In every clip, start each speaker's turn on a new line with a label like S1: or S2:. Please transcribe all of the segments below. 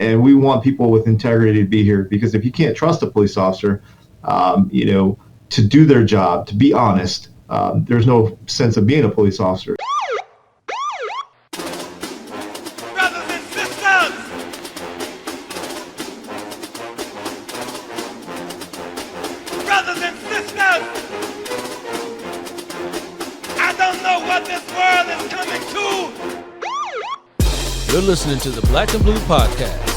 S1: And we want people with integrity to be here, because if you can't trust a police officer, to do their job, to be honest, there's no sense of being a police officer.
S2: Brothers and sisters! Brothers and sisters! I don't know what this world is coming to.
S3: You're listening to the Black and Blue Podcast,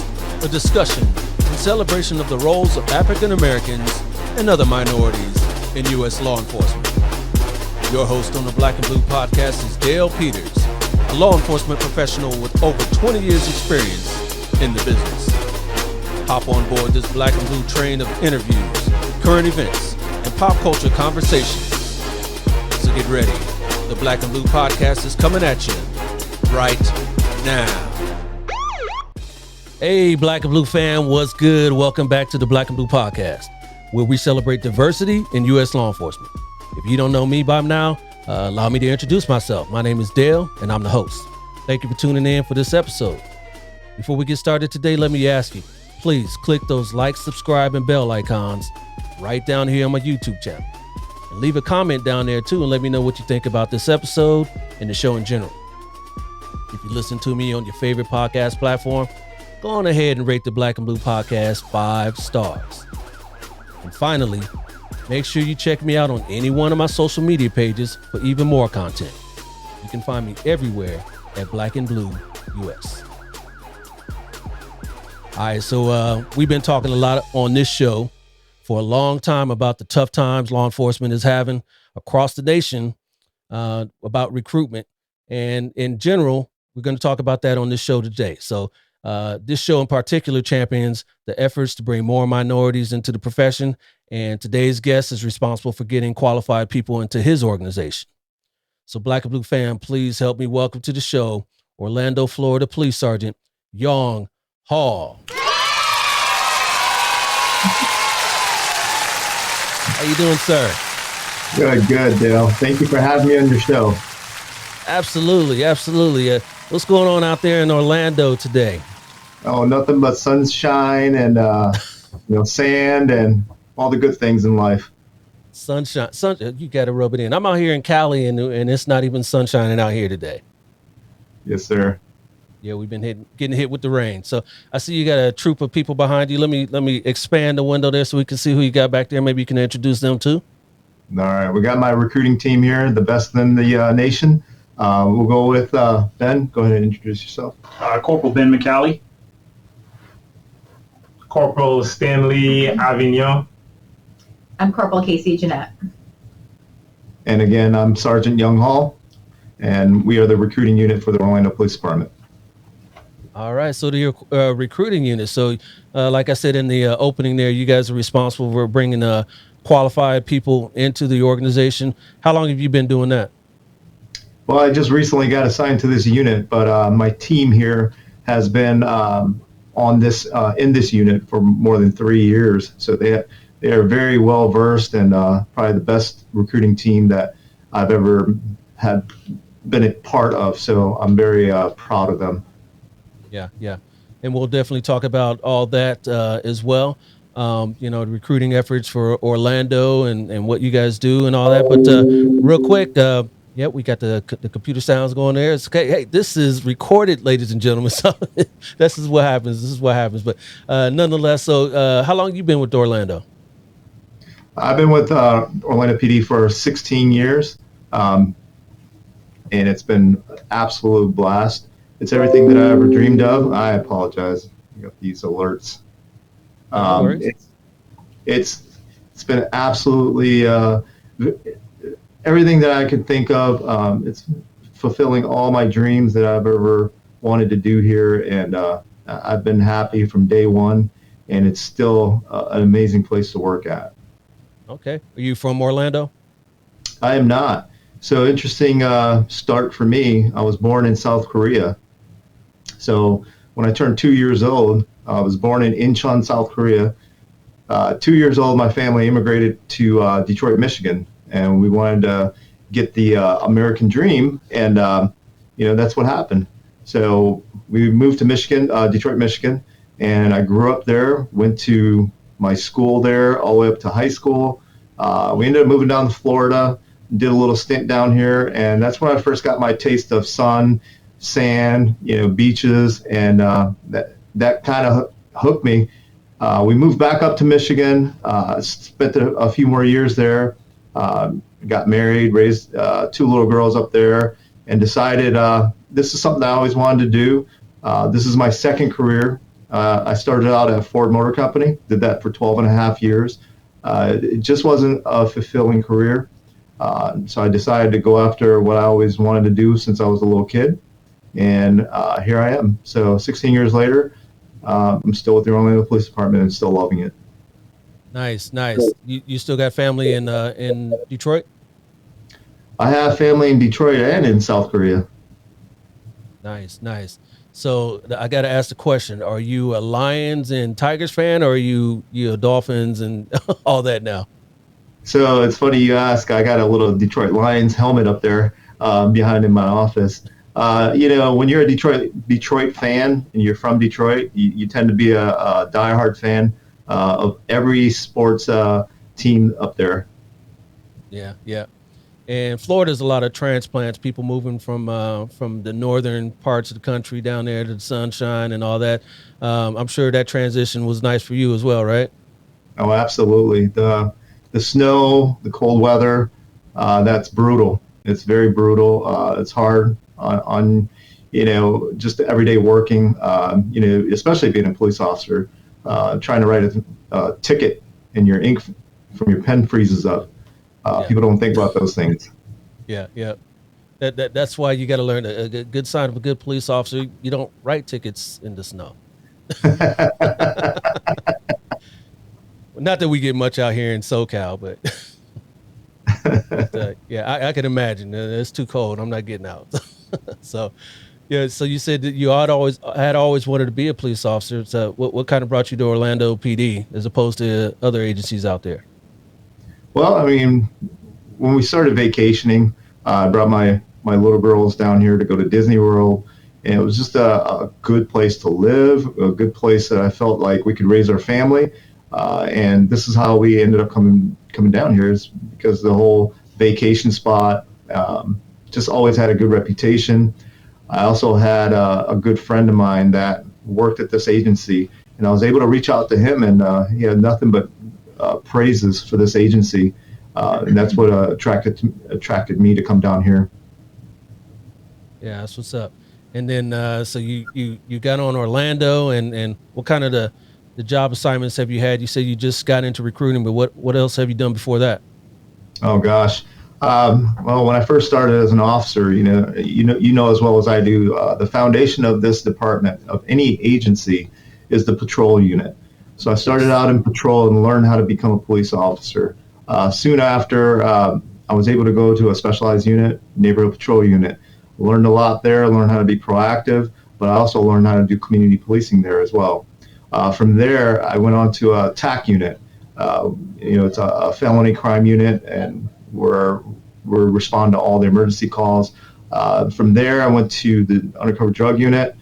S3: a discussion and celebration of the roles of African Americans and other minorities in U.S. law enforcement. Your host on the Black and Blue Podcast is Dale Peters, a law enforcement professional with over 20 years experience in the business. Hop on board this Black and Blue train of interviews, current events, and pop culture conversations. So get ready. The Black and Blue Podcast is coming at you right now. Hey, Black and Blue fam, what's good? Welcome back to the Black and Blue Podcast, where we celebrate diversity in U.S. law enforcement. If you don't know me by now, allow me to introduce myself. My name is Dale, and I'm the host. Thank you for tuning in for this episode. Before we get started today, let me ask you, please click those like, subscribe, and bell icons right down here on my YouTube channel. And leave a comment down there too, and let me know what you think about this episode and the show in general. If you listen to me on your favorite podcast platform, go on ahead and rate the Black and Blue Podcast 5 stars. And finally, make sure you check me out on any one of my social media pages for even more content. You can find me everywhere at Black and Blue US. All right, so we've been talking a lot on this show for a long time about the tough times law enforcement is having across the nation about recruitment. And in general, we're going to talk about that on this show today. So this show in particular champions the efforts to bring more minorities into the profession. And today's guest is responsible for getting qualified people into his organization. So Black and Blue fam, please help me welcome to the show, Orlando, Florida Police Sergeant Yong Hall. How you doing, sir?
S1: Good, Dale. Thank you for having me on your show.
S3: Absolutely. What's going on out there in Orlando today?
S1: Oh, nothing but sunshine and sand and all the good things in life.
S3: Sunshine. You got to rub it in. I'm out here in Cali, and it's not even sunshining out here today.
S1: Yes, sir.
S3: Yeah, we've been getting hit with the rain. So I see you got a troop of people behind you. Let me expand the window there so we can see who you got back there. Maybe you can introduce them too.
S1: All right, we got my recruiting team here, the best in the nation. We'll go with Ben. Go ahead and introduce yourself.
S4: Corporal Ben McCallie. Corporal Stanley Avignon.
S5: I'm Corporal Casey Jeanette.
S1: And again, I'm Sergeant Yong Hall, and we are the recruiting unit for the Orlando Police Department.
S3: All right, so the recruiting unit. So like I said in the opening there, you guys are responsible for bringing qualified people into the organization. How long have you been doing that?
S1: Well, I just recently got assigned to this unit, but my team here has been on this in this unit for more than 3 years. So they are very well versed and probably the best recruiting team that I've ever had been a part of. So I'm very proud of them.
S3: Yeah. And we'll definitely talk about all that as well. The recruiting efforts for Orlando and what you guys do and all that. But real quick, we got the computer sounds going there. It's okay. Hey, this is recorded, ladies and gentlemen. So this is what happens. But nonetheless, so how long have you been with Orlando?
S1: I've been with Orlando PD for 16 years, and it's been an absolute blast. It's everything that I ever dreamed of. I apologize. I got these alerts. It's been absolutely everything that I could think of. It's fulfilling all my dreams that I've ever wanted to do here, and I've been happy from day one, and it's still an amazing place to work at.
S3: Okay. Are you from Orlando?
S1: I am not. So interesting start for me. I was born in South Korea. So when I turned 2 years old, I was born in Incheon, South Korea. 2 years old, my family immigrated to Detroit, Michigan, and we wanted to get the American dream, and that's what happened. So we moved to Michigan, Detroit, Michigan, and I grew up there, went to my school there all the way up to high school. We ended up moving down to Florida, did a little stint down here, and that's when I first got my taste of sun, sand, beaches, and that kind of hooked me. We moved back up to Michigan, spent a few more years there, got married, raised two little girls up there, and decided this is something I always wanted to do. This is my second career. I started out at Ford Motor Company, did that for 12 and a half years. It just wasn't a fulfilling career. So I decided to go after what I always wanted to do since I was a little kid. And here I am. So 16 years later, I'm still with the Orlando Police Department and still loving it.
S3: Nice. You still got family in Detroit?
S1: I have family in Detroit and in South Korea.
S3: Nice. So I got to ask the question: are you a Lions and Tigers fan, or are you a Dolphins and all that now?
S1: So it's funny you ask. I got a little Detroit Lions helmet up there behind in my office. When you're a Detroit fan and you're from Detroit, you tend to be a diehard fan of every sports team up there.
S3: Yeah. And Florida's a lot of transplants, people moving from the northern parts of the country down there to the sunshine and all that. I'm sure that transition was nice for you as well, right?
S1: Oh, absolutely. The snow, the cold weather, that's brutal. It's very brutal. It's hard on just everyday working, especially being a police officer, trying to write a ticket and your ink from your pen freezes up. People don't think about those things.
S3: Yeah. That's why you got to learn a good sign of a good police officer. You don't write tickets in the snow. Not that we get much out here in SoCal, but I can imagine. It's too cold. I'm not getting out. So you said that you had always wanted to be a police officer. So what kind of brought you to Orlando PD as opposed to other agencies out there?
S1: Well, I mean, when we started vacationing, I brought my little girls down here to go to Disney World, and it was just a good place to live, a good place that I felt like we could raise our family. And this is how we ended up coming down here, is because the whole vacation spot just always had a good reputation. I also had a good friend of mine that worked at this agency, and I was able to reach out to him, and he had nothing but praises for this agency, and that's what attracted me to come down here.
S3: Yeah, that's what's up. And then so you got on Orlando, and what kind of the job assignments have you had? You said you just got into recruiting, but what else have you done before that?
S1: Oh gosh, well, when I first started as an officer, you know as well as I do, the foundation of this department, of any agency, is the patrol unit. So I started out in patrol and learned how to become a police officer. Soon after, I was able to go to a specialized unit, neighborhood patrol unit. Learned a lot there, learned how to be proactive, but I also learned how to do community policing there as well. From there, I went on to a TAC unit. It's a felony crime unit, and we respond to all the emergency calls. From there, I went to the undercover drug unit.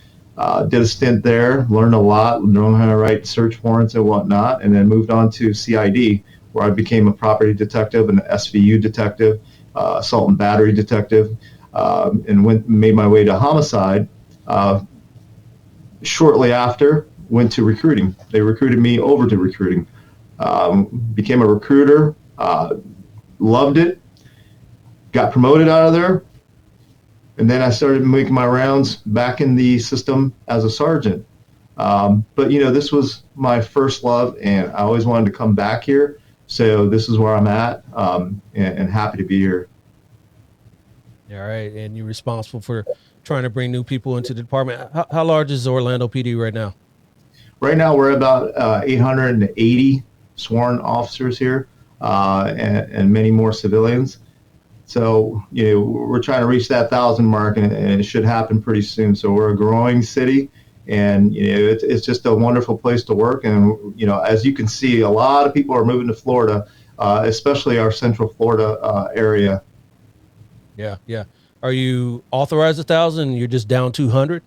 S1: Did a stint there, learned a lot, learned how to write search warrants and whatnot, and then moved on to CID, where I became a property detective, an SVU detective, assault and battery detective, and made my way to homicide. Shortly after, went to recruiting. They recruited me over to recruiting. Became a recruiter, loved it, got promoted out of there. And then I started making my rounds back in the system as a sergeant. But, this was my first love, and I always wanted to come back here. So this is where I'm at, and happy to be here.
S3: All right. And you're responsible for trying to bring new people into the department. How large is Orlando PD right now?
S1: Right now, we're about 880 sworn officers here, and many more civilians. So, we're trying to reach that 1,000 mark, and it should happen pretty soon. So we're a growing city, and, it's just a wonderful place to work. And, as you can see, a lot of people are moving to Florida, especially our Central Florida area.
S3: Yeah. Are you authorized 1,000? You're just down 200?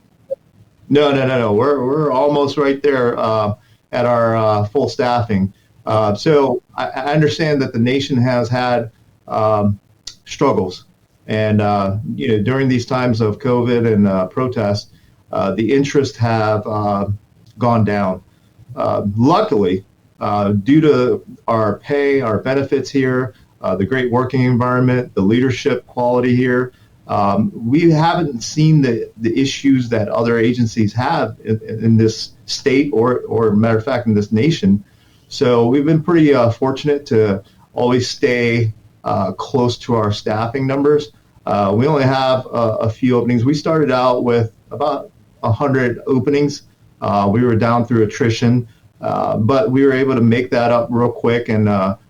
S1: No. We're almost right there at our full staffing. So I understand that the nation has had struggles, and during these times of COVID and protests, the interest have gone down. Luckily, due to our pay, our benefits here, the great working environment, the leadership quality here, we haven't seen the issues that other agencies have in this state or matter of fact, in this nation. So we've been pretty fortunate to always stay close to our staffing numbers. We only have a few openings. We started out with about 100 openings. We were down through attrition, but we were able to make that up real quick, and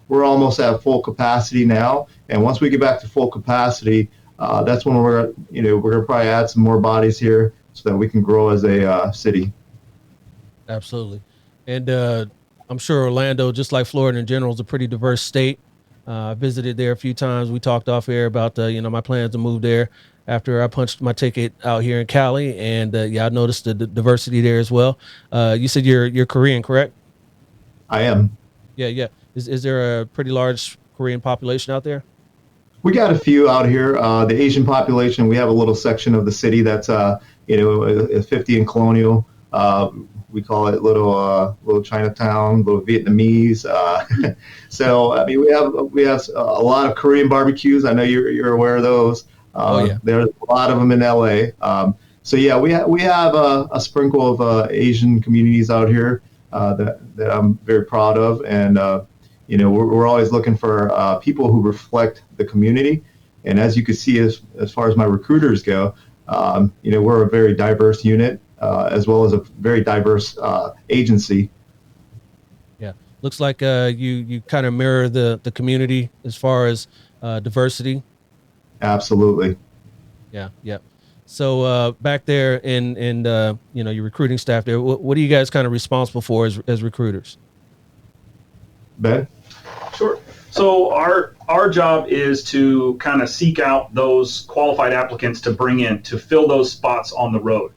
S1: we're almost at full capacity now. And once we get back to full capacity, that's when we're going to probably add some more bodies here so that we can grow as a city.
S3: Absolutely. And I'm sure Orlando, just like Florida in general, is a pretty diverse state. I visited there a few times. We talked off air about, my plans to move there after I punched my ticket out here in Cali. And I noticed the diversity there as well. You said you're Korean, correct?
S1: I am.
S3: Yeah. Is there a pretty large Korean population out there?
S1: We got a few out here. The Asian population, we have a little section of the city that's, 50 and Colonial. We call it little Chinatown, little Vietnamese. So I mean, we have a lot of Korean barbecues. I know you're aware of those.
S3: Yeah.
S1: There's a lot of them in LA. So yeah, we have a sprinkle of Asian communities out here that I'm very proud of, and we're always looking for people who reflect the community. And as you can see, as far as my recruiters go, we're a very diverse unit. As well as a very diverse agency.
S3: Yeah, looks like you kind of mirror the community as far as diversity.
S1: Absolutely.
S3: Yeah. So back there in your recruiting staff there, what are you guys kind of responsible for as recruiters?
S1: Ben?
S4: Sure. So our job is to kind of seek out those qualified applicants to bring in to fill those spots on the road.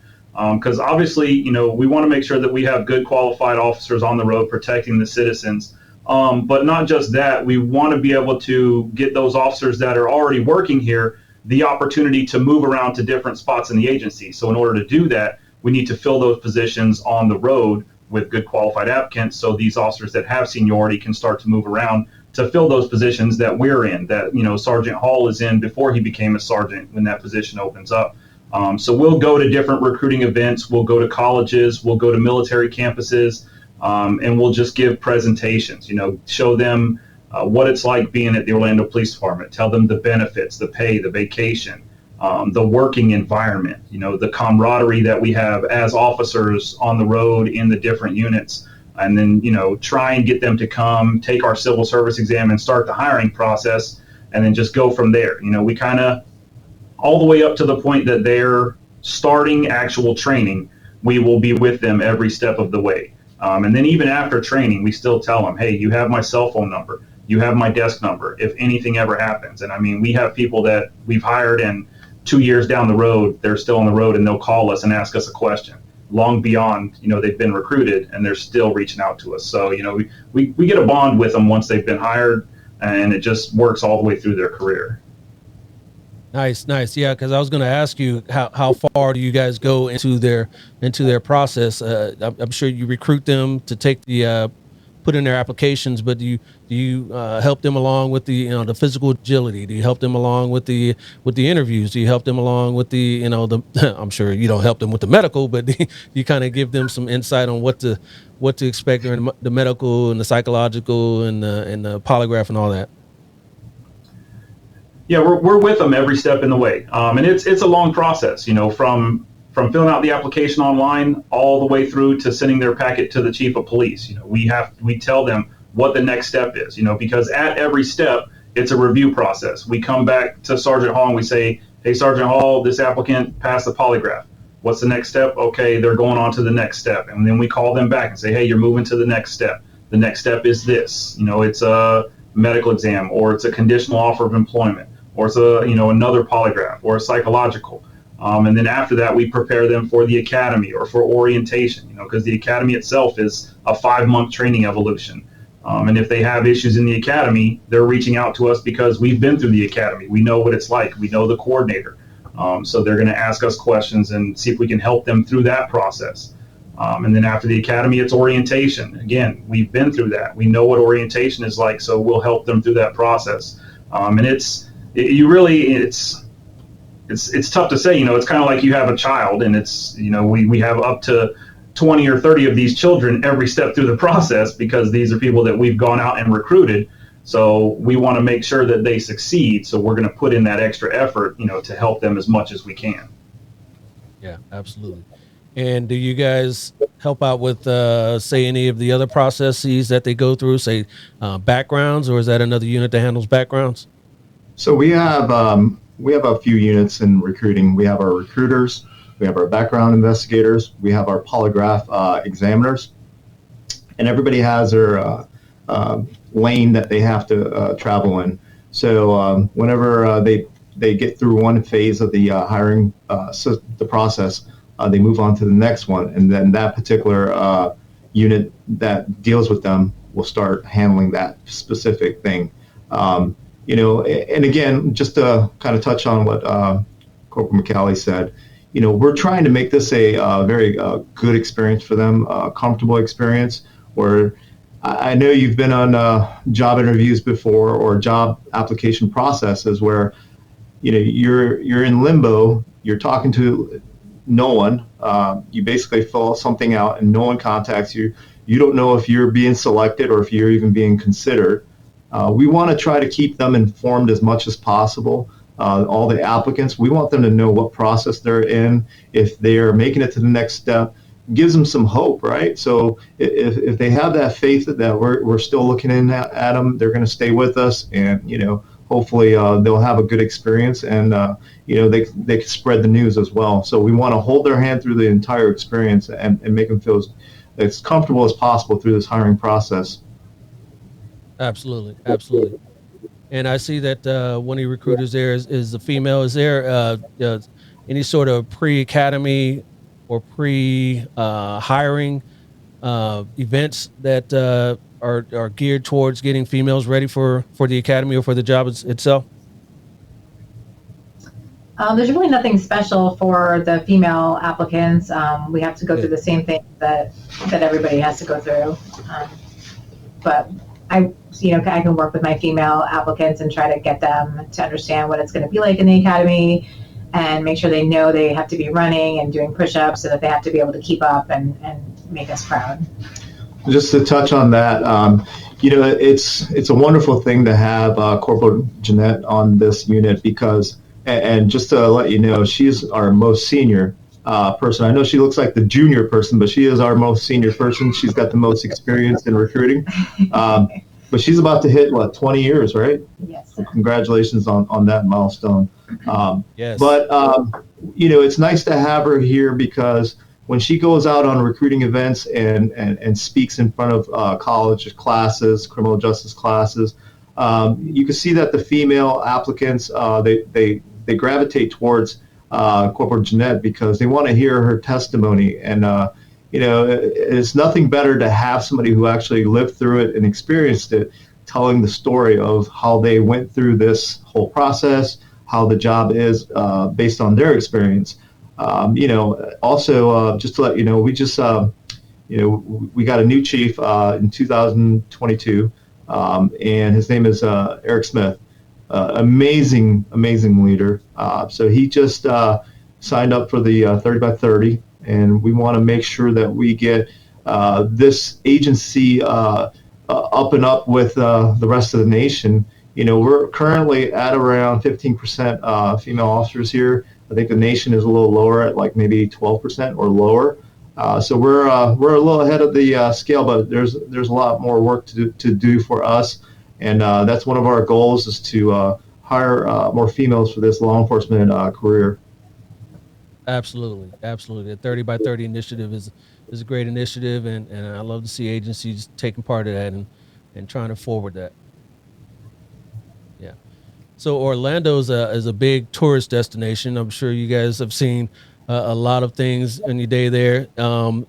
S4: Because obviously, we want to make sure that we have good qualified officers on the road protecting the citizens. But not just that, we want to be able to get those officers that are already working here the opportunity to move around to different spots in the agency. So in order to do that, we need to fill those positions on the road with good qualified applicants, so these officers that have seniority can start to move around to fill those positions that we're in, that Sergeant Hall is in before he became a sergeant when that position opens up. So we'll go to different recruiting events, we'll go to colleges, we'll go to military campuses, and we'll just give presentations, show them what it's like being at the Orlando Police Department, tell them the benefits, the pay, the vacation, the working environment, the camaraderie that we have as officers on the road in the different units, and then, try and get them to come take our civil service exam and start the hiring process, and then just go from there. We kind of all the way up to the point that they're starting actual training, we will be with them every step of the way. And then even after training, we still tell them, hey, you have my cell phone number, you have my desk number, if anything ever happens. And I mean, we have people that we've hired and 2 years down the road, they're still on the road and they'll call us and ask us a question long beyond, they've been recruited and they're still reaching out to us. So, we get a bond with them once they've been hired, and it just works all the way through their career.
S3: Nice. Yeah, because I was going to ask you how far do you guys go into their process? I'm sure you recruit them to take put in their applications, but do you help them along with the physical agility? Do you help them along with the interviews? Do you help them along with the I'm sure you don't help them with the medical, but you kind of give them some insight on what to expect during the medical and the psychological and the polygraph and all that.
S4: Yeah, we're with them every step in the way, and it's a long process, from filling out the application online all the way through to sending their packet to the chief of police. We tell them what the next step is, because at every step it's a review process. We come back to Sergeant Hall and we say, hey, Sergeant Hall, this applicant passed the polygraph. What's the next step? Okay, they're going on to the next step, and then we call them back and say, hey, you're moving to the next step. The next step is this. It's a medical exam, or it's a conditional offer of employment, or it's another polygraph, or a psychological. And then after that, we prepare them for the academy or for orientation, because the academy itself is a 5-month training evolution. And if they have issues in the academy, they're reaching out to us because we've been through the academy. We know what it's like. We know the coordinator. So they're going to ask us questions and see if we can help them through that process. And then after the academy, it's orientation. Again, we've been through that. We know what orientation is like, so we'll help them through that process. And it's tough to say. It's kind of like you have a child, and we have up to 20 or 30 of these children every step through the process, because these are people that we've gone out and recruited. So we want to make sure that they succeed. So we're going to put in that extra effort, to help them as much as we can.
S3: Yeah, absolutely. And do you guys help out with, say, any of the other processes that they go through, say, backgrounds, or is that another unit that handles backgrounds?
S1: So we have a few units in recruiting. We have our recruiters, we have our background investigators, we have our polygraph examiners, and everybody has their lane that they have to travel in. So whenever they get through one phase of the hiring the process, they move on to the next one, and then that particular unit that deals with them will start handling that specific thing. And again, just to kind of touch on what Corporal McCallie said, we're trying to make this a very good experience for them, a comfortable experience, where I know you've been on job interviews before, or job application processes where, you're in limbo, you're talking to no one, you basically fill something out and no one contacts you. You don't know if you're being selected or if you're even being considered. We want to try to keep them informed as much as possible. All the applicants, we want them to know what process they're in. If they're making it to the next step, gives them some hope, right? So if they have that faith that we're still looking in at them, they're going to stay with us, and hopefully they'll have a good experience, and they can spread the news as well. So we want to hold their hand through the entire experience and make them feel as comfortable as possible through this hiring process.
S3: Absolutely. And I see that one of your recruiters there is a female. Is there any sort of pre-academy or pre-hiring events that are geared towards getting females ready for the academy or for the job itself?
S5: There's really nothing special for the female applicants. We have to go through the same thing that everybody has to go through. But I can work with my female applicants and try to get them to understand what it's going to be like in the academy, and make sure they know they have to be running and doing push-ups, so that they have to be able to keep up and make us proud.
S1: Just to touch on that, it's a wonderful thing to have Corporal Jeanette on this unit, because, and just to let you know, she's our most senior person. I know she looks like the junior person, but she is our most senior person. She's got the most experience in recruiting. But she's about to hit, 20 years, right?
S5: Yes.
S1: So congratulations on that milestone.
S3: Yes.
S1: But, it's nice to have her here, because when she goes out on recruiting events and speaks in front of college classes, criminal justice classes, you can see that the female applicants, they gravitate towards Corporal Jeanette, because they want to hear her testimony. And, it's nothing better to have somebody who actually lived through it and experienced it, telling the story of how they went through this whole process, how the job is based on their experience. Also, just to let you know, we just, we got a new chief in 2022, and his name is Eric Smith. Amazing leader. So he just signed up for the 30 by 30, and we want to make sure that we get this agency up and up with the rest of the nation. We're currently at around 15% female officers here. I think the nation is a little lower at maybe 12% or lower. So we're a little ahead of the scale, but there's a lot more work to do for us, and that's one of our goals, is to hire more females for this law enforcement career.
S3: Absolutely. The 30 by 30 initiative is a great initiative, and I love to see agencies taking part of that and trying to forward that. Yeah. So Orlando is a big tourist destination. I'm sure you guys have seen a lot of things in your day there.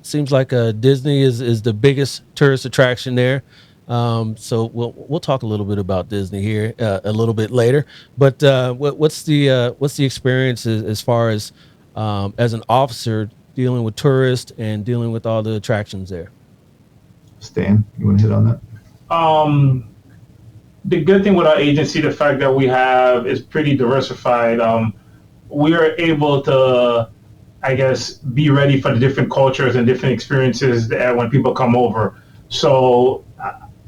S3: Seems like Disney is the biggest tourist attraction there. So we'll talk a little bit about Disney here a little bit later. But what's the experience as far as an officer dealing with tourists and dealing with all the attractions there?
S1: Stan, you want to hit on that?
S6: The good thing with our agency, the fact that we have is pretty diversified. We are able to, I guess, be ready for the different cultures and different experiences that when people come over. So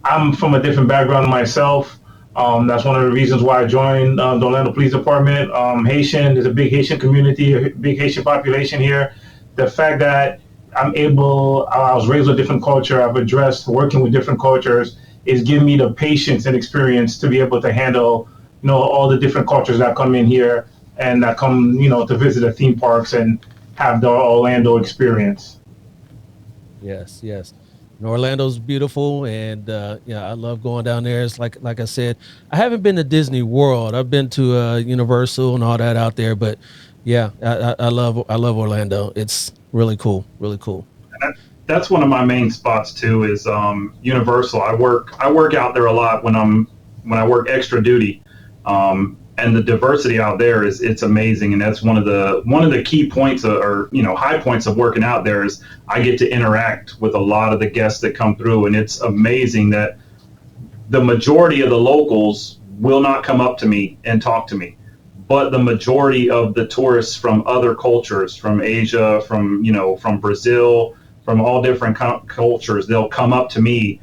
S6: I'm from a different background myself. That's one of the reasons why I joined the Orlando Police Department. Haitian, there's a big Haitian community, a big Haitian population here. The fact that I was raised with a different culture, I've addressed working with different cultures, is giving me the patience and experience to be able to handle, all the different cultures that come in here and that come, to visit the theme parks and have the Orlando experience.
S3: Yes. And Orlando's beautiful, and I love going down there. It's like I said, I haven't been to Disney World. I've been to Universal and all that out there, but yeah, I love Orlando. It's really cool.
S4: That's one of my main spots too. Is Universal. I work out there a lot when I work extra duty, and the diversity out there it's amazing. And that's one of the key points or high points of working out there is I get to interact with a lot of the guests that come through, and it's amazing that the majority of the locals will not come up to me and talk to me. But the majority of the tourists from other cultures, from Asia, from Brazil, from all different cultures, they'll come up to me.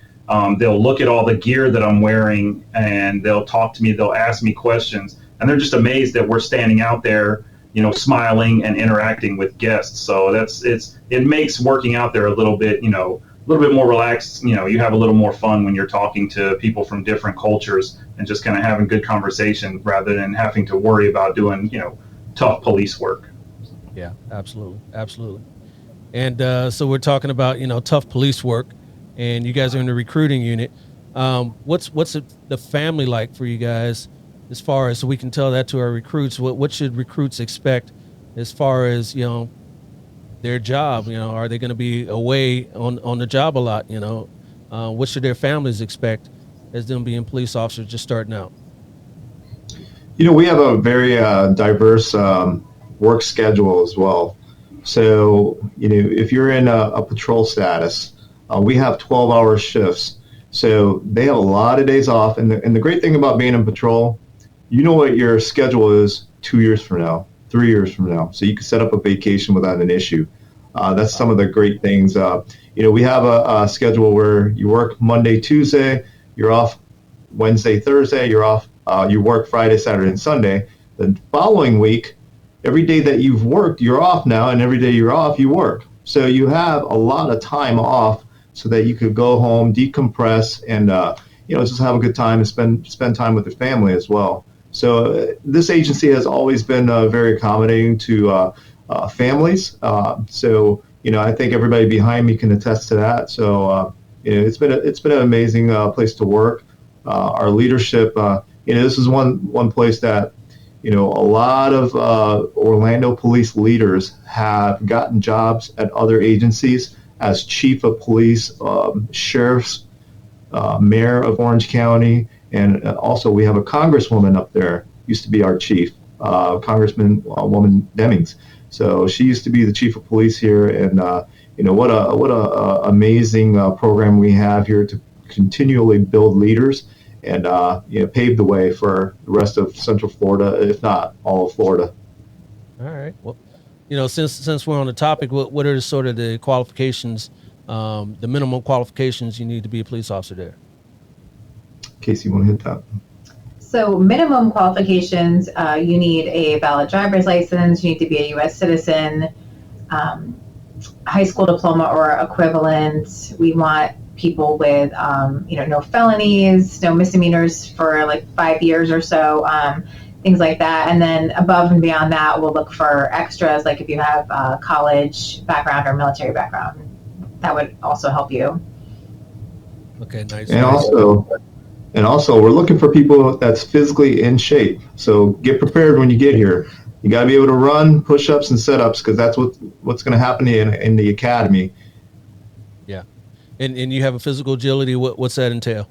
S4: They'll look at all the gear that I'm wearing, and they'll talk to me. They'll ask me questions, and they're just amazed that we're standing out there, smiling and interacting with guests. So it makes working out there a little bit more relaxed. You have a little more fun when you're talking to people from different cultures and just kind of having good conversation rather than having to worry about doing, tough police work.
S3: Yeah, absolutely. And so we're talking about, tough police work, and you guys are in the recruiting unit. What's the family like for you guys as far as, so we can tell that to our recruits? What should recruits expect as far as, their job? Are they going to be away on the job a lot? What should their families expect as them being police officers just starting out?
S1: We have a very diverse work schedule as well. So, if you're in a patrol status, we have 12-hour shifts. So they have a lot of days off. And the great thing about being in patrol, what your schedule is 2 years from now, 3 years from now. So you can set up a vacation without an issue. That's some of the great things. We have a schedule where you work Monday, Tuesday, you're off Wednesday, Thursday, you're off. You work Friday, Saturday, and Sunday. The following week, every day that you've worked, you're off now, and every day you're off, you work. So you have a lot of time off so that you could go home, decompress, and just have a good time and spend time with your family as well. So this agency has always been very accommodating to families. I think everybody behind me can attest to that. So it's been an amazing place to work. Our leadership, this is one place that a lot of Orlando police leaders have gotten jobs at other agencies as chief of police, sheriffs, mayor of Orange County, and also we have a congresswoman up there, used to be our chief, Congressman woman Demings. So she used to be the chief of police here, and what a amazing program we have here to continually build leaders and pave the way for the rest of Central Florida, if not all of Florida.
S3: All right. Well, since we're on the topic, what are sort of the qualifications, the minimum qualifications you need to be a police officer there?
S1: Casey, you want to hit that?
S5: So minimum qualifications, you need a valid driver's license, you need to be a U.S. citizen, high school diploma or equivalent. We want people with, no felonies, no misdemeanors for like 5 years or so, things like that. And then above and beyond that, we'll look for extras, like if you have a college background or military background, that would also help you.
S3: Okay, nice.
S1: And also, And also, we're looking for people that's physically in shape. So get prepared when you get here. You got to be able to run, push-ups, and sit-ups because that's what's going to happen in the academy.
S3: Yeah. And you have a physical agility. What's that entail?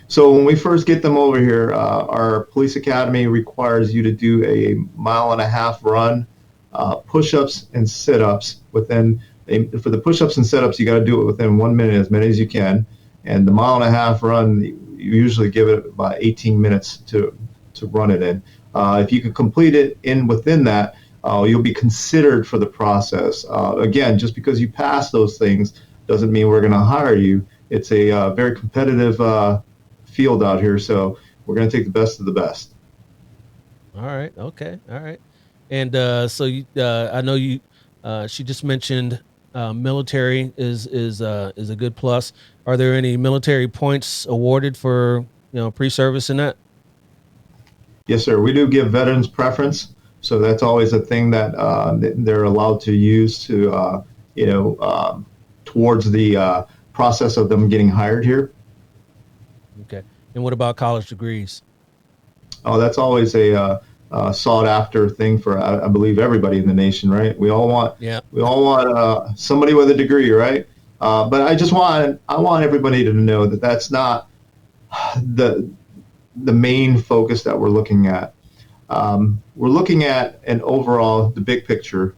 S1: So when we first get them over here, our police academy requires you to do a 1.5 mile run, push-ups and sit-ups for the push-ups and sit-ups, you got to do it within 1 minute, as many as you can. And the 1.5 mile run, you usually give it about 18 minutes to run it in. If you can complete it within that, you'll be considered for the process. Again, just because you pass those things doesn't mean we're going to hire you. It's a very competitive field out here, so we're going to take the best of the best.
S3: All right. Okay. All right. And so I know you. She just mentioned military is a good plus. Are there any military points awarded for pre-service in that?
S1: Yes, sir. We do give veterans preference, so that's always a thing that they're allowed to use to towards the process of them getting hired here.
S3: Okay. And what about college degrees?
S1: Oh, that's always a sought after thing for I believe everybody in the nation, right? We all want somebody with a degree, right? But I want everybody to know that that's not the main focus that we're looking at. We're looking at an overall the big picture.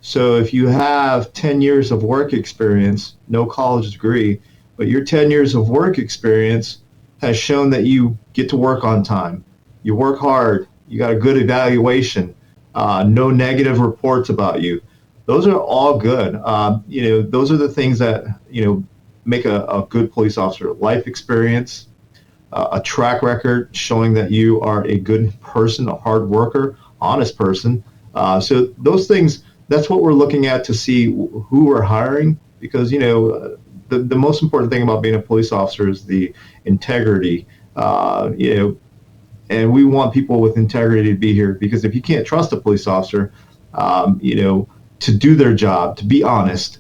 S1: So if you have 10 years of work experience, no college degree, but your 10 years of work experience has shown that you get to work on time, you work hard, you got a good evaluation, no negative reports about you. Those are all good. Those are the things that, make a good police officer. Life experience, a track record showing that you are a good person, a hard worker, honest person. So those things, that's what we're looking at to see who we're hiring, because, the most important thing about being a police officer is the integrity, and we want people with integrity to be here, because if you can't trust a police officer, to do their job, to be honest,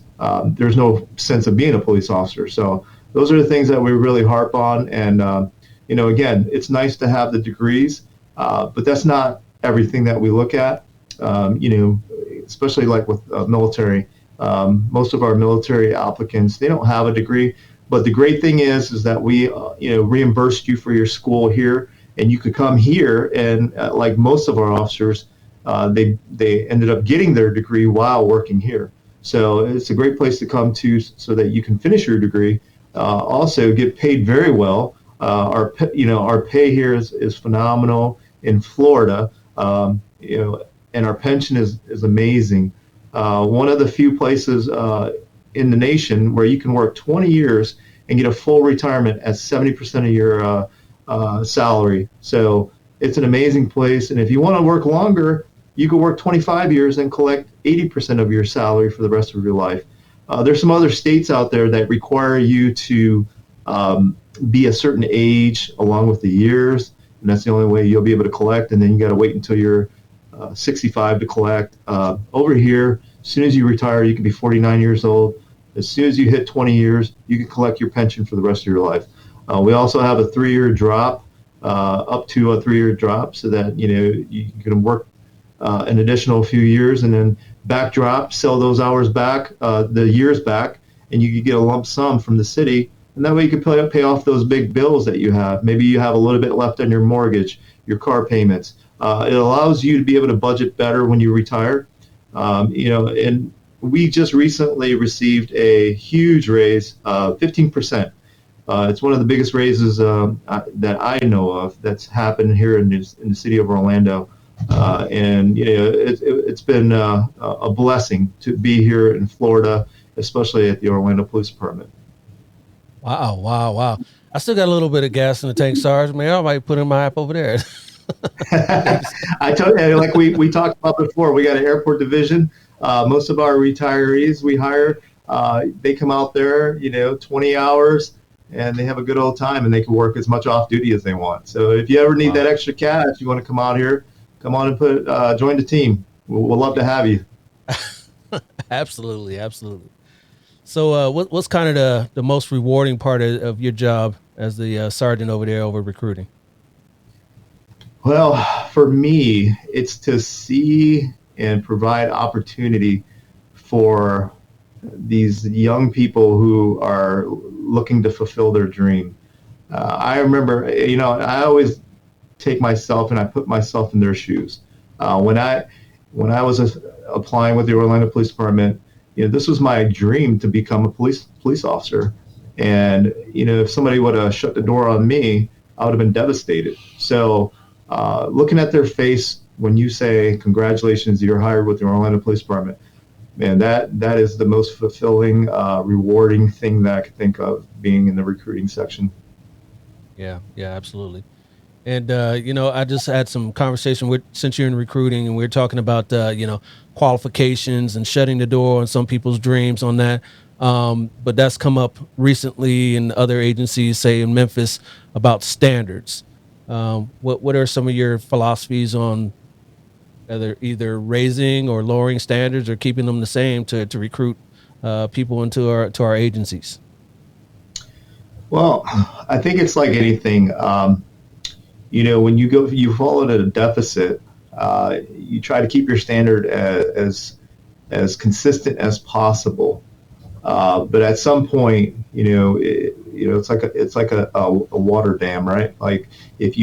S1: there's no sense of being a police officer. So those are the things that we really harp on. And, again, it's nice to have the degrees, but that's not everything that we look at, especially like with military. Most of our military applicants, they don't have a degree. But the great thing is that we, reimbursed you for your school here, and you could come here and, like most of our officers, they ended up getting their degree while working here. So it's a great place to come to so that you can finish your degree. Also get paid very well. Our pay here is phenomenal in Florida, and our pension is amazing. One of the few places in the nation where you can work 20 years and get a full retirement at 70% of your salary. So it's an amazing place. And if you want to work longer, you can work 25 years and collect 80% of your salary for the rest of your life. There's some other states out there that require you to be a certain age along with the years, and that's the only way you'll be able to collect. And then you got to wait until you're 65 to collect. Over here, as soon as you retire, you can be 49 years old. As soon as you hit 20 years, you can collect your pension for the rest of your life. We also have a 3-year drop, up to a 3-year drop, so that you can work an additional few years and then backdrop, sell those hours back, the years back, and you could get a lump sum from the city. And that way you can pay off those big bills that you have. Maybe you have a little bit left on your mortgage, your car payments. It allows you to be able to budget better when you retire. And we just recently received a huge raise, 15%. It's one of the biggest raises that I know of that's happened here in the city of Orlando. And it's been a blessing to be here in Florida, especially at the Orlando Police Department.
S3: Wow. I still got a little bit of gas in the tank, Sarge. Man, I might put in my app over there.
S1: I told you, like we talked about before, we got an airport division. Most of our retirees we hire, they come out there, 20 hours, and they have a good old time, and they can work as much off duty as they want. So if you ever need that extra cash, you want to come out here, come on and join the team. We'll love to have you.
S3: Absolutely. So what's kind of the most rewarding part of your job as the sergeant over there over recruiting?
S1: Well, for me, it's to see and provide opportunity for these young people who are looking to fulfill their dream. I remember, I always take myself and I put myself in their shoes. When I was applying with the Orlando Police Department, this was my dream to become a police officer. And if somebody would have shut the door on me, I would have been devastated. So, looking at their face when you say congratulations, you're hired with the Orlando Police Department, man, that is the most fulfilling, rewarding thing that I could think of being in the recruiting section.
S3: Yeah, absolutely. And I just had some conversation with, since you're in recruiting, and we're talking about qualifications and shutting the door on some people's dreams on that. But that's come up recently in other agencies, say in Memphis, about standards. What are some of your philosophies on either raising or lowering standards or keeping them the same to recruit people into our agencies?
S1: Well, I think it's like anything. When you fall at a deficit, you try to keep your standard as consistent as possible. But at some point, it's like a water dam, right? Like if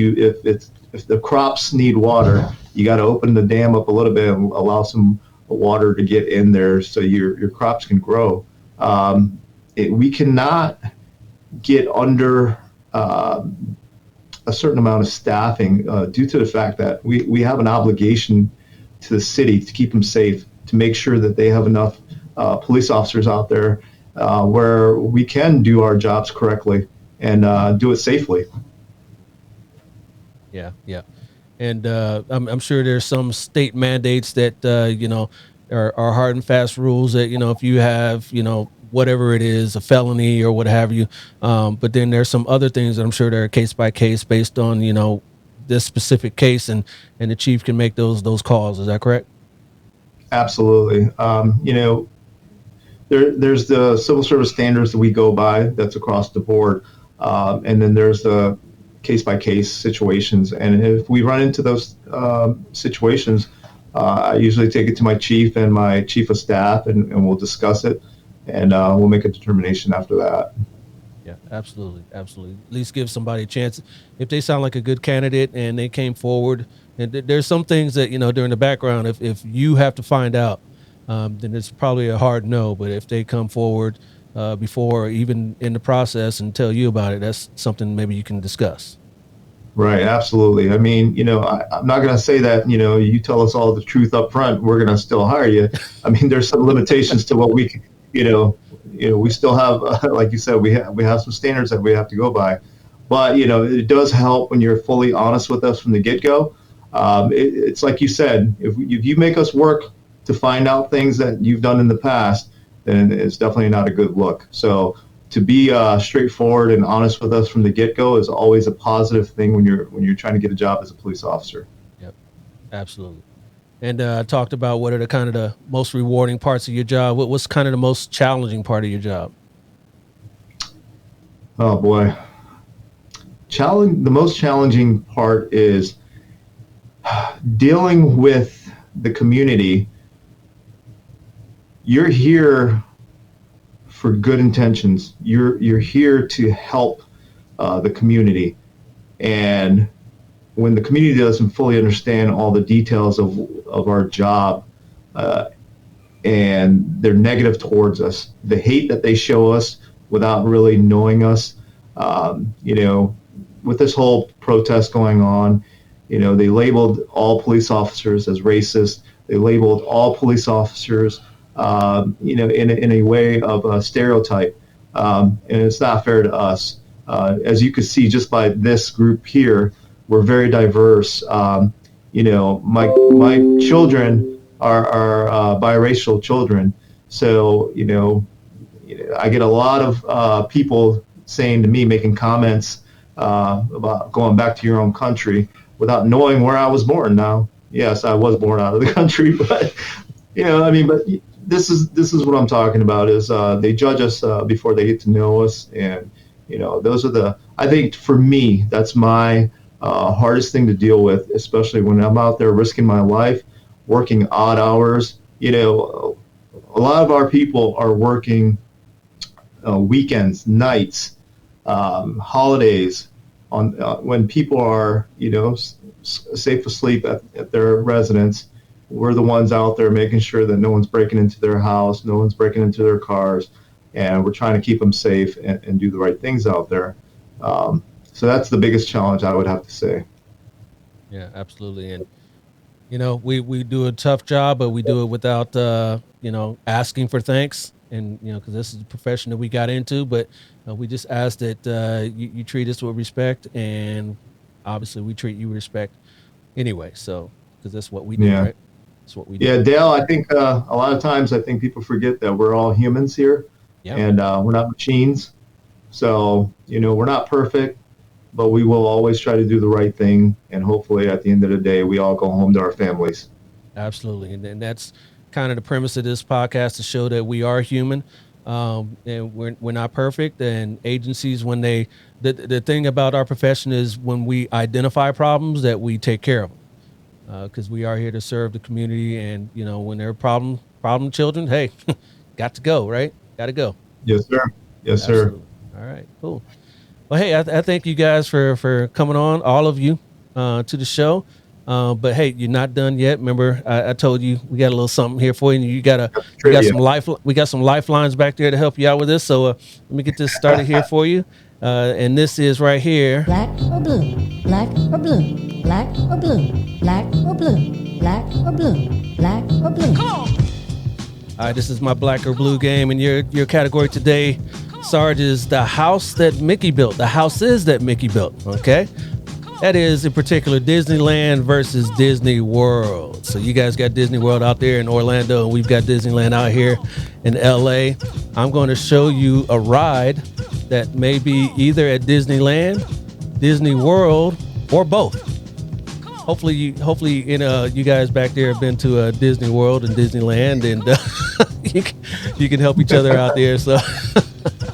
S1: the crops need water, you got to open the dam up a little bit and allow some water to get in there so your crops can grow. We cannot get under a certain amount of staffing due to the fact that we have an obligation to the city to keep them safe, to make sure that they have enough police officers out there where we can do our jobs correctly and do it safely.
S3: Yeah. And I'm sure there's some state mandates that, are hard and fast rules that, if you have, whatever it is, a felony or what have you. But then there's some other things that I'm sure they're case by case based on, this specific case, and the chief can make those calls. Is that correct?
S1: Absolutely. There's the civil service standards that we go by. That's across the board. And then there's the case by case situations. And if we run into those situations, I usually take it to my chief and my chief of staff, and we'll discuss it, and we'll make a determination after that.
S3: Yeah, absolutely. At least give somebody a chance if they sound like a good candidate and they came forward. And there's some things that during the background, if you have to find out, then it's probably a hard no. But if they come forward before, even in the process, and tell you about it, that's something maybe you can discuss.
S1: Right, absolutely. I mean, I'm not going to say that, you tell us all the truth up front, we're going to still hire you. I mean, there's some limitations to what we can, we still have, like you said, we have some standards that we have to go by. But, it does help when you're fully honest with us from the get-go. It's like you said, if you make us work to find out things that you've done in the past, then it's definitely not a good look. So to be straightforward and honest with us from the get-go is always a positive thing when you're trying to get a job as a police officer.
S3: Yep, absolutely. And I talked about what are the kind of the most rewarding parts of your job. What's kind of the most challenging part of your job?
S1: Oh boy, the most challenging part is dealing with the community. You're here for good intentions. You're here to help the community, and when the community doesn't fully understand all the details of our job, and they're negative towards us, the hate that they show us without really knowing us, with this whole protest going on, they labeled all police officers as racist. They labeled all police officers in a way of a stereotype, and it's not fair to us. As you can see just by this group here, we're very diverse. My children are biracial children, so I get a lot of people saying to me, making comments about going back to your own country without knowing where I was born. Now, yes, I was born out of the country, but this is what I'm talking about. Is they judge us before they get to know us, and those are I think for me, that's my hardest thing to deal with, especially when I'm out there risking my life, working odd hours. A lot of our people are working weekends, nights, holidays, on when people are safe asleep at their residence. We're the ones out there making sure that no one's breaking into their house, no one's breaking into their cars, and we're trying to keep them safe and do the right things out there. So that's the biggest challenge, I would have to say.
S3: Yeah, absolutely. And we do a tough job, but we do it without asking for thanks. And because this is the profession that we got into, but we just ask that you treat us with respect, and obviously we treat you with respect anyway. So because that's what we do, right? That's what we do.
S1: Yeah, Dale, I think a lot of times I think people forget that we're all humans here, and we're not machines. So we're not perfect, but we will always try to do the right thing, and hopefully at the end of the day, we all go home to our families.
S3: Absolutely, and that's kind of the premise of this podcast, to show that we are human, and we're not perfect. And agencies, when the thing about our profession is when we identify problems, that we take care of them, because we are here to serve the community. And when there are problem children, hey, got to go, right? Got to go.
S1: Yes, sir. Yes,
S3: Absolutely.
S1: sir.
S3: All right, cool. Well, hey, I thank you guys for coming on, all of you, to the show. But hey, you're not done yet. Remember, I told you we got a little something here for you. And we got some lifelines back there to help you out with this. So let me get this started here for you. And this is right here.
S7: Black or blue, black or blue, black or blue, black or blue, black or blue, black or blue.
S3: All right, this is my black or blue game, and your category today, Sarge, is the house that Mickey built. The houses that Mickey built. Okay. That is, in particular, Disneyland versus Disney World. So you guys got Disney World out there in Orlando, and we've got Disneyland out here in LA. I'm going to show you a ride that may be either at Disneyland, Disney World, or both. Hopefully, you guys back there have been to Disney World and Disneyland, and you can help each other out there. So,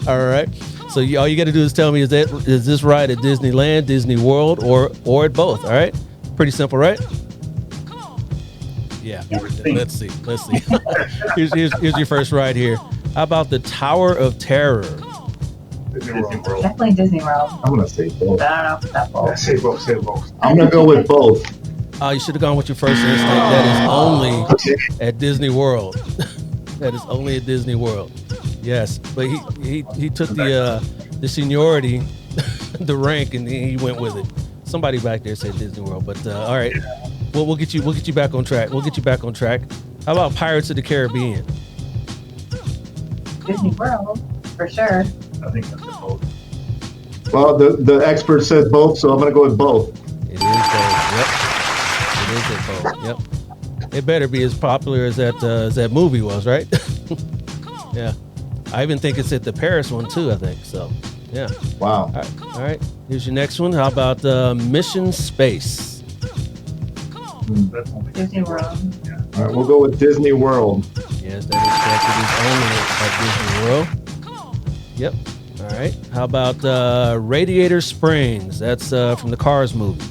S3: all right. So all you got to do is tell me, is this ride at Disneyland, Disney World, or at both? All right, pretty simple, right? Yeah. Let's see. here's your first ride here. How about the Tower of Terror?
S4: Disney World.
S5: Definitely Disney World.
S1: I'm gonna say both.
S5: I don't know if that's both.
S6: Say both. Say both.
S1: I'm gonna go with both.
S3: You should have gone with your first instinct. That is only at Disney World. That is only at Disney World. Yes, but he took the seniority, the rank, and he went with it. Somebody back there said Disney World, but all right. Well, we'll get you back on track. How about Pirates of the Caribbean?
S5: Disney World, for sure.
S4: I think that's both.
S1: Well, the expert said both, so I'm gonna go with both.
S3: It is both. Yep. It better be as popular as that movie was, right? Yeah. I even think it's at the Paris one too, I think. So, yeah.
S1: Wow.
S3: All right. Here's your next one. How about Mission Space?
S4: That's only
S5: Disney World.
S4: Yeah.
S1: All right, we'll go with Disney World.
S3: Yes, that is correct. It is only at Disney World. Yep. All right. How about Radiator Springs? That's from the Cars movie.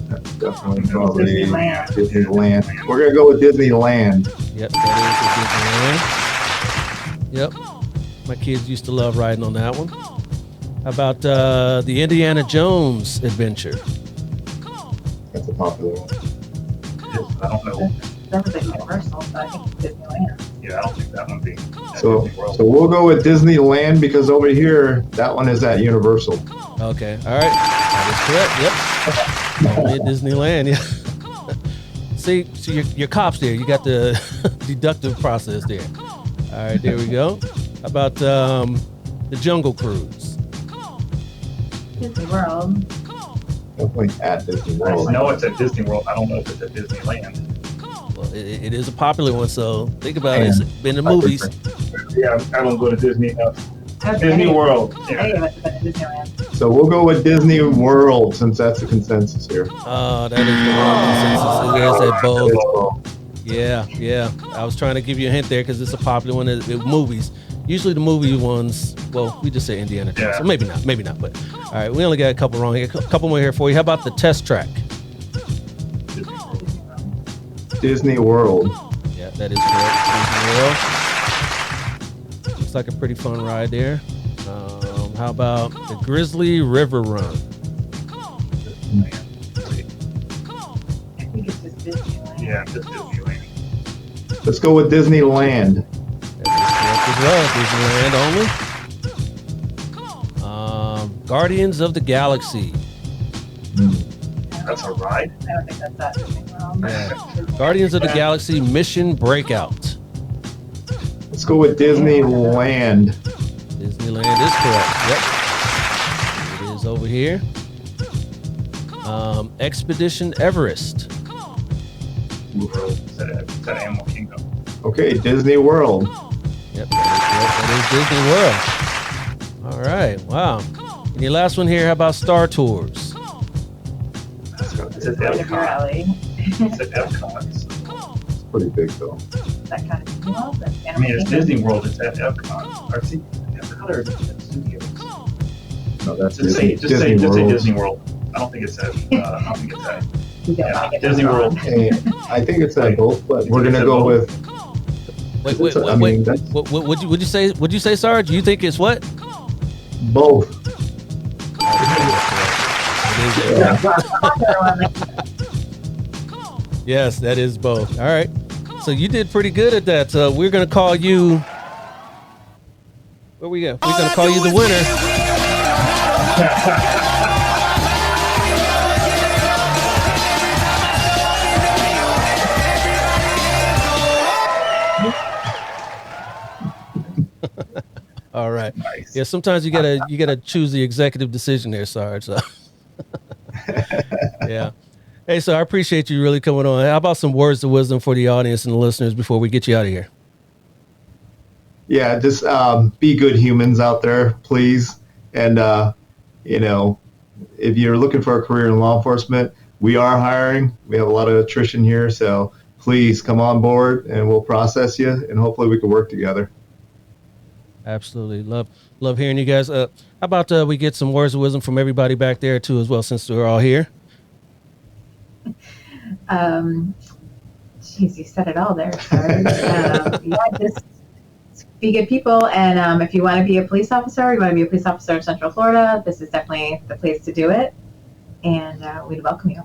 S1: That's definitely probably
S5: Disneyland.
S1: Disneyland. We're gonna go with Disneyland.
S3: Yep, that is Disneyland. Yep. My kids used to love riding on that one. How about the Indiana Jones adventure?
S1: That's a popular one.
S4: I don't know.
S5: That was at Universal, so I think it's Disneyland.
S4: Yeah, I don't think that one being.
S1: So
S4: Disney World.
S1: we'll go with Disneyland because over here that one is at Universal.
S3: Okay. All right. That is correct. Yep. Only at Disneyland. Yeah. See, so your cops there. You got the deductive process there. All right. There we go. How about the Jungle Cruise?
S5: Disney World.
S1: Definitely at Disney
S4: I
S1: World.
S4: know it's at Disney World. I don't know if it's at Disneyland.
S3: Well, it is a popular one, so think about it. It's been in the movies.
S6: Yeah, I don't go to Disney.
S5: Okay.
S6: Disney World.
S5: Any of us have been to Disneyland.
S1: So we'll go with Disney World since that's the consensus here.
S3: That is the wrong consensus. It is at both. Yeah. I was trying to give you a hint there because it's a popular one in movies. Usually the movie ones, well, we just say Indiana Jones, so maybe not. But all right, we only got a couple wrong here. A couple more here for you. How about the test track?
S1: Disney World.
S3: Yeah, that is correct. Disney World. Looks like a pretty fun ride there. How about the Grizzly River Run?
S5: I think it's just Disneyland.
S4: Yeah, just Disneyland.
S1: Let's go with Disneyland.
S3: That is correct as well. Disneyland only. Guardians of the Galaxy.
S4: That's a ride.
S5: I don't think that's Disney World.
S3: Yeah. Guardians of the Galaxy Mission Breakout.
S1: Let's go with Disneyland.
S3: Disneyland is correct. Yep. It is over here. Expedition Everest.
S4: Is that Animal Kingdom?
S1: Okay, Disney World.
S3: Yep, that is Disney World. All right, wow. And your last one here, how about Star Tours?
S4: Is it
S5: Right up your
S4: Epcot?
S5: alley.
S4: Is it Epcot?
S1: It's pretty big though.
S5: That kind of Disney World. That's
S4: I mean, it's
S5: Animal Kingdom.
S4: Disney World. It's at Epcot. Or see, Epcot or Studios?
S1: No, that's
S4: Just say
S1: Disney World.
S4: Disney World. I don't think it's at.
S5: You don't
S4: Yeah,
S5: like it
S4: Disney
S5: at all.
S4: World.
S1: Hey, I think it's at both, but we're
S4: It's
S1: gonna
S4: at
S1: go
S4: both.
S1: with
S3: Wait.
S1: I mean, that's-
S3: Would you say? Would you say, Sarge? You think it's what?
S1: both.
S3: Yes, that is both. All right. So you did pretty good at that. We're gonna call you. Where we go? We're gonna call you the winner. All right.
S4: Nice.
S3: Yeah. Sometimes you gotta choose the executive decision there, Sarge. So. Yeah. Hey, so I appreciate you really coming on. How about some words of wisdom for the audience and the listeners before we get you out of here?
S1: Yeah, just be good humans out there, please. And if you're looking for a career in law enforcement, we are hiring. We have a lot of attrition here, so please come on board and we'll process you, and hopefully we can work together.
S3: Absolutely. Love hearing you guys. How about we get some words of wisdom from everybody back there too as well, since we're all here.
S5: Geez, you said it all there, Sarge. Just be good people. And if you want to be a police officer, you want to be a police officer in Central Florida, this is definitely the place to do it. And we'd welcome you.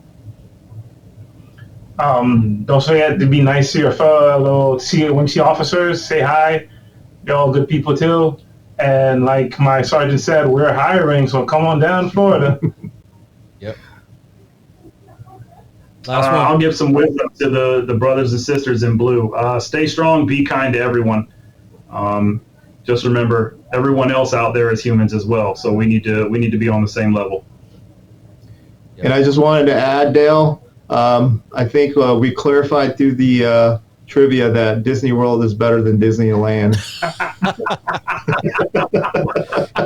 S6: Don't forget to be nice to your fellow CNC officers. Say hi. They're all good people too. And like my sergeant said, we're hiring, so come on down, Florida.
S3: Yep. Last one.
S4: I'll give some wisdom to the brothers and sisters in blue. Stay strong. Be kind to everyone. Just remember, everyone else out there is humans as well. So we need to be on the same level.
S1: And I just wanted to add, Dale, I think we clarified through the trivia that Disney World is better than Disneyland.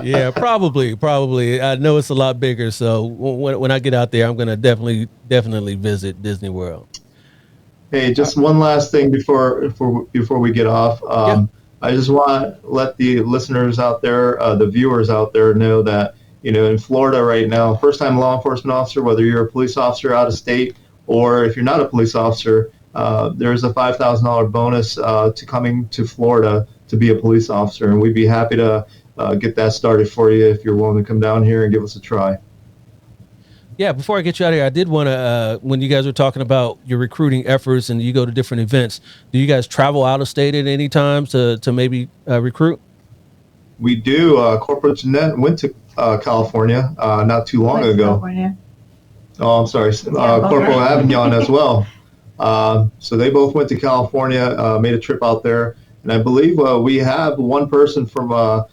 S3: Yeah, probably. I know it's a lot bigger, so when I get out there, I'm gonna definitely visit Disney World.
S1: Hey, just one last thing before we get off.
S3: Yeah.
S1: I just want to let the listeners out there, the viewers out there, know that in Florida right now, first-time law enforcement officer, whether you're a police officer out of state or if you're not a police officer, there's a $5,000 bonus to coming to Florida to be a police officer, and we'd be happy to get that started for you if you're willing to come down here and give us a try.
S3: Yeah, before I get you out of here, I did want to, when you guys were talking about your recruiting efforts and you go to different events, do you guys travel out of state at any time to maybe recruit?
S1: We do. Corporal Jeanette went to California not too long ago.
S5: California.
S1: Oh, I'm sorry. Corporal Avignon as well. So they both went to California, made a trip out there. And I believe we have one person from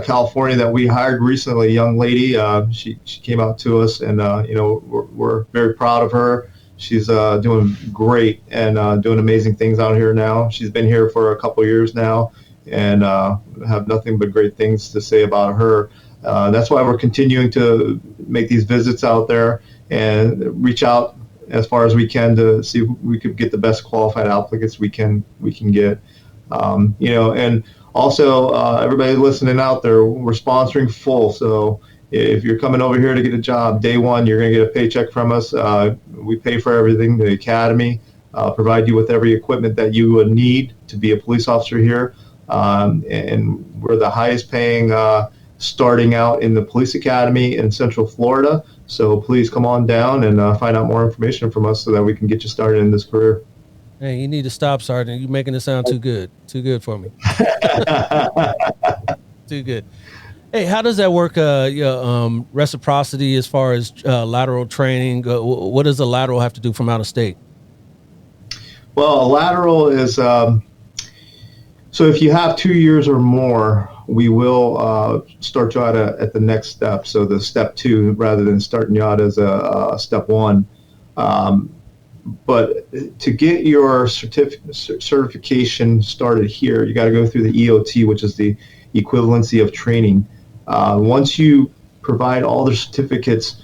S1: California that we hired recently, a young lady. She came out to us, and we're very proud of her. She's doing great and doing amazing things out here now. She's been here for a couple years now, and have nothing but great things to say about her. That's why we're continuing to make these visits out there and reach out as far as we can to see if we could get the best qualified applicants we can get. And also everybody listening out there, we're sponsoring full. So if you're coming over here to get a job, day one, you're going to get a paycheck from us. We pay for everything. The academy provide you with every equipment that you would need to be a police officer here. And we're the highest paying starting out in the police academy in Central Florida. So please come on down and find out more information from us so that we can get you started in this career.
S3: Hey, you need to stop, Sergeant. You're making it sound too good. Too good for me. Too good. Hey, how does that work? Reciprocity as far as lateral training. What does a lateral have to do from out of state?
S1: Well, a lateral is so if you have 2 years or more, we will start you out at the next step. So the step 2, rather than starting you out as a step 1. But to get your certification started here, you got to go through the EOT, which is the equivalency of training. Once you provide all the certificates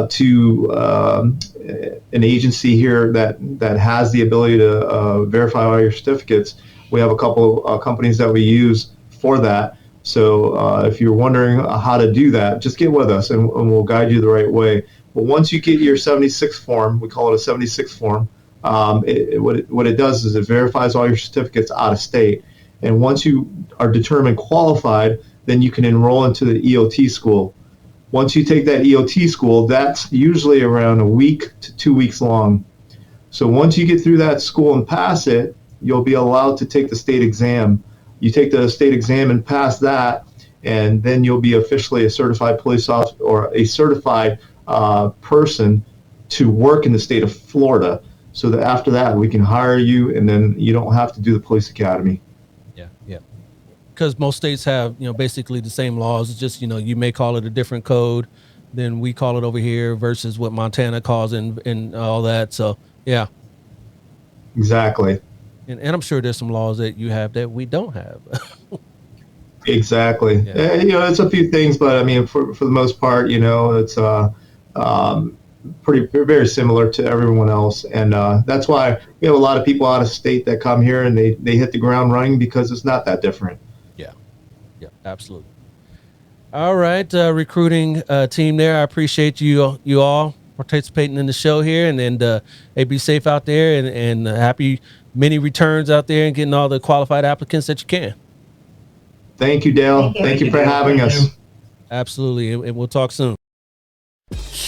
S1: to an agency here that has the ability to verify all your certificates, we have a couple companies that we use for that. So if you're wondering how to do that, just get with us and we'll guide you the right way. But once you get your 76 form, we call it a 76 form, what it does is it verifies all your certificates out of state. And once you are determined qualified, then you can enroll into the EOT school. Once you take that EOT school, that's usually around a week to 2 weeks long. So once you get through that school and pass it, you'll be allowed to take the state exam. You take the state exam and pass that, and then you'll be officially a certified police officer or a certified person to work in the state of Florida. So that after that, we can hire you, and then you don't have to do the police academy.
S3: Yeah. Because most states have, basically the same laws. It's just, you may call it a different code than we call it over here versus what Montana calls and all that. So, yeah.
S1: Exactly.
S3: And I'm sure there's some laws that you have that we don't have.
S1: Exactly.
S3: Yeah.
S1: It's a few things, but I mean, for the most part, it's very similar to everyone else. And that's why we have a lot of people out of state that come here and they hit the ground running because it's not that different.
S3: Yeah, absolutely. All right, recruiting team there. I appreciate you all participating in the show here, and hey, be safe out there, and happy many returns out there and getting all the qualified applicants that you can.
S1: Thank you, Dale. Thank you for having us.
S3: Absolutely, and we'll talk soon.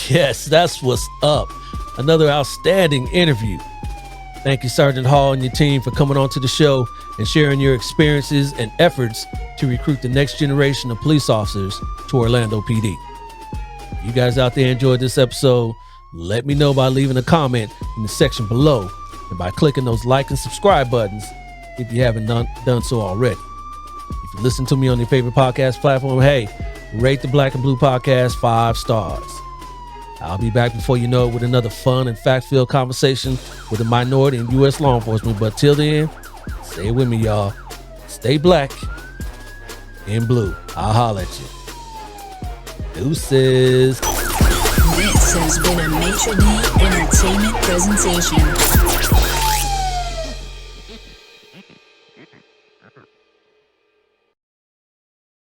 S3: Yes, that's what's up. Another outstanding interview. Thank you, Sergeant Hall and your team, for coming on to the show and sharing your experiences and efforts to recruit the next generation of police officers to Orlando PD. If you guys out there enjoyed this episode, let me know by leaving a comment in the section below and by clicking those like and subscribe buttons if you haven't done so already. If you listen to me on your favorite podcast platform, hey, rate the Black and Blue Podcast 5 stars. I'll be back before you know it with another fun and fact-filled conversation with a minority in U.S. law enforcement. But till then, stay with me, y'all. Stay black and blue. I'll holler at you. Deuces.
S8: This has been a Maitre D Entertainment presentation.